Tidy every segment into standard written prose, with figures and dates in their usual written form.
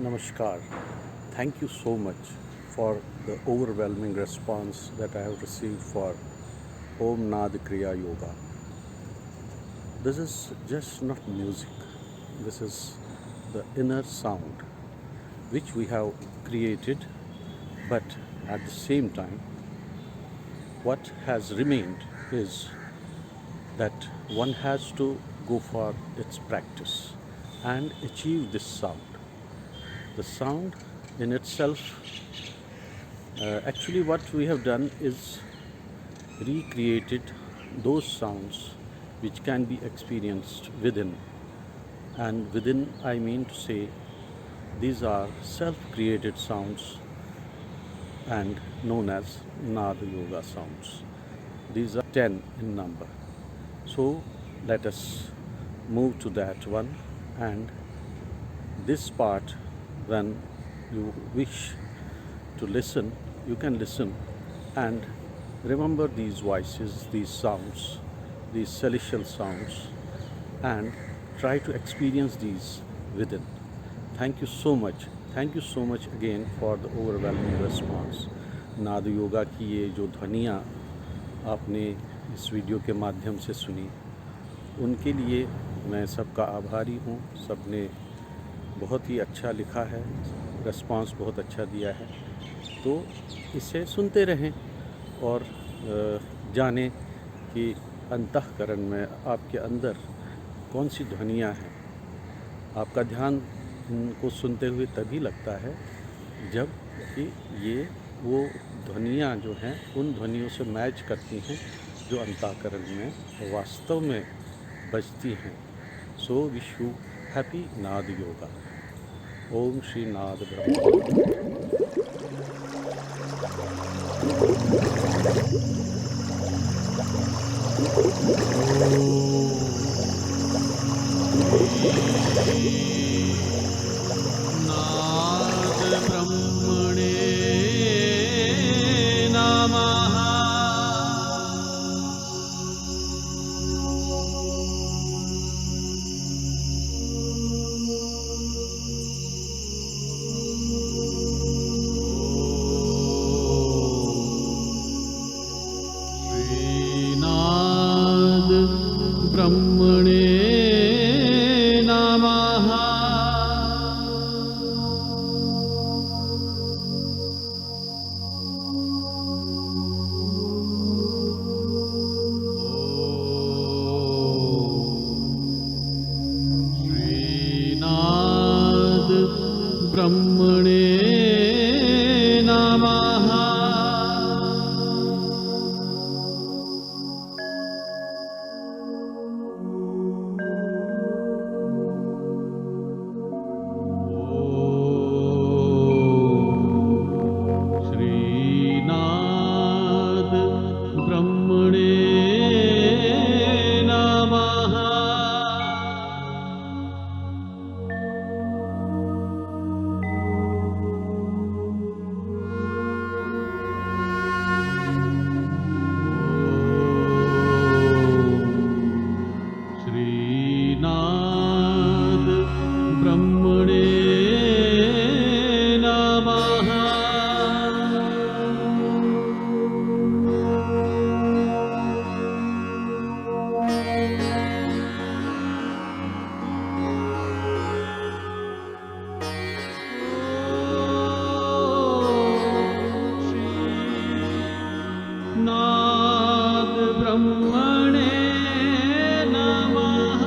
Namaskar. Thank you so much for the overwhelming response that I have received for Om Nad Kriya Yoga. This is just not music, this is the inner sound which we have created, but at the same time, what has remained is that one has to go for its practice and achieve this sound. The sound in itself, actually, what we have done is recreated those sounds which can be experienced within. And within, I mean to say, these are self created sounds and known as Nada Yoga sounds. These are 10 in number. So let us move to that one. And this part, when you wish to listen, you can listen and remember these voices, these sounds, these celestial sounds, and try to experience these within. Thank you so much. Thank you so much again for the overwhelming response. नाद योगा की ये जो ध्वनियाँ आपने इस video के माध्यम से सुनी, उनके लिए मैं सबका आभारी हूँ। सबने बहुत ही अच्छा लिखा है, रिस्पांस बहुत अच्छा दिया है। तो इसे सुनते रहें और जानें कि अंतःकरण में आपके अंदर कौन सी ध्वनियाँ हैं। आपका ध्यान इनको सुनते हुए तभी लगता है जब कि ये वो ध्वनियाँ जो हैं उन ध्वनियों से मैच करती हैं जो अंतःकरण में वास्तव में बजती हैं। सो विश यू हैप्पी नाद योगा। ओम श्री नाद ब्रह्म। नाद ब्रह्मणे नमः। श्रीनाद ब्रह्मणे नमः। श्रीनाद ब्रह्मणे नमः। श्रीनाद ब्रह्मणे नमः। श्रीनाद ब्रह्मणे नमः। नाद ब्रह्मणे नमः।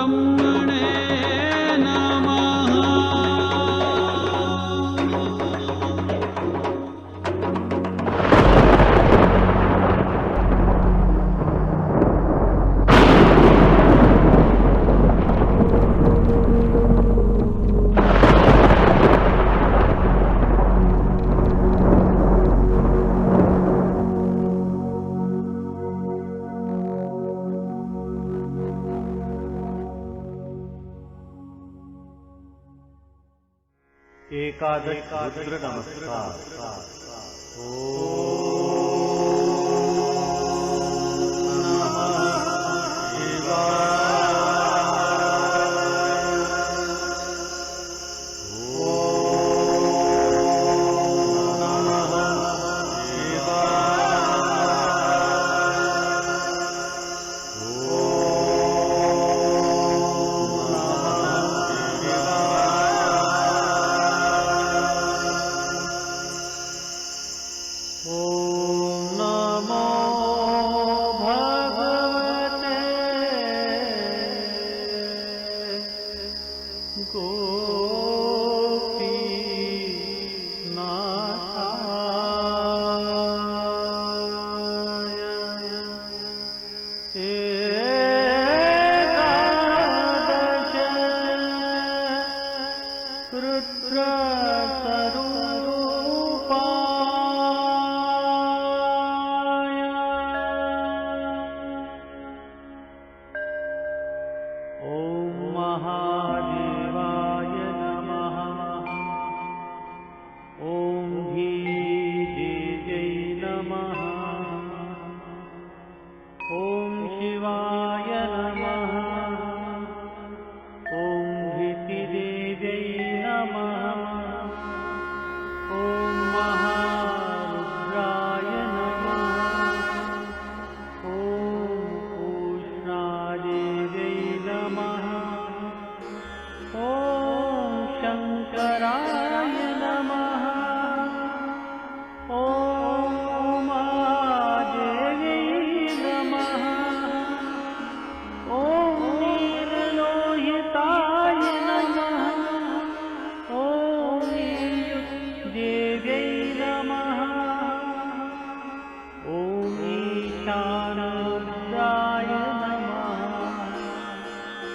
ब्रह्मणे नमः। एकादश रुद्र नमस्कार।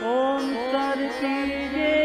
ॐ सरस्वती